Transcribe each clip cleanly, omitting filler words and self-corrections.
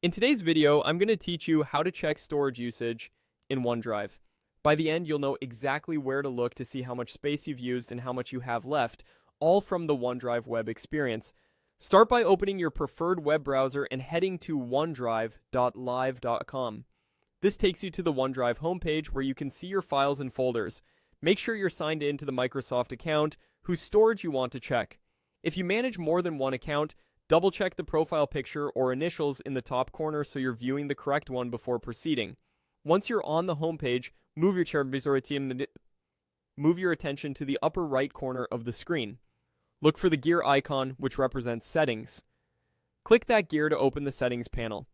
In today's video, I'm going to teach you how to check storage usage in OneDrive. By the end, you'll know exactly where to look to see how much space you've used and how much you have left, all from the OneDrive web experience. Start by opening your preferred web browser and heading to onedrive.live.com. This takes you to the OneDrive homepage where you can see your files and folders. Make sure you're signed in to the Microsoft account whose storage you want to check. If you manage more than one account, double check the profile picture or initials in the top corner so you're viewing the correct one before proceeding. Once you're on the homepage, move your attention to the upper right corner of the screen. Look for the gear icon, which represents settings. Click that gear to open the settings panel.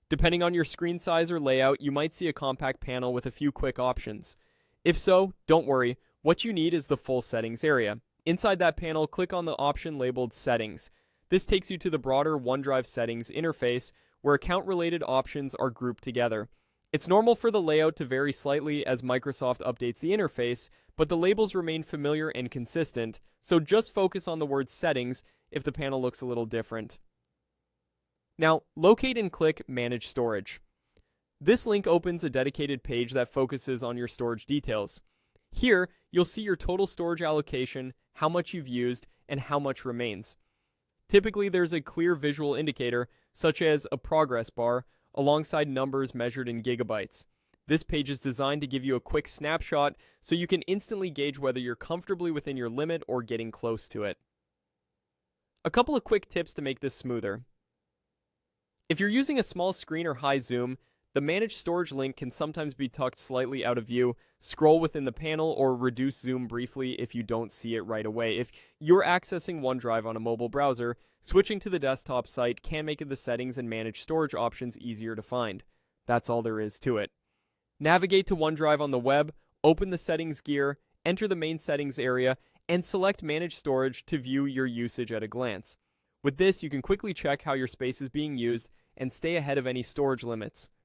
Depending on your screen size or layout, you might see a compact panel with a few quick options. If so, don't worry, what you need is the full settings area. Inside that panel, click on the option labeled Settings. This takes you to the broader OneDrive settings interface where account-related options are grouped together. It's normal for the layout to vary slightly as Microsoft updates the interface, but the labels remain familiar and consistent, so just focus on the word Settings if the panel looks a little different. Now, locate and click Manage Storage. This link opens a dedicated page that focuses on your storage details. Here, you'll see your total storage allocation, how much you've used, and how much remains. Typically, there's a clear visual indicator, such as a progress bar, alongside numbers measured in gigabytes. This page is designed to give you a quick snapshot so you can instantly gauge whether you're comfortably within your limit or getting close to it. A couple of quick tips to make this smoother. If you're using a small screen or high zoom, the Manage Storage link can sometimes be tucked slightly out of view. Scroll within the panel or reduce zoom briefly if you don't see it right away. If you're accessing OneDrive on a mobile browser, switching to the desktop site can make the settings and Manage Storage options easier to find. That's all there is to it. Navigate to OneDrive on the web, open the settings gear, enter the main settings area, and select Manage Storage to view your usage at a glance. With this, you can quickly check how your space is being used and stay ahead of any storage limits.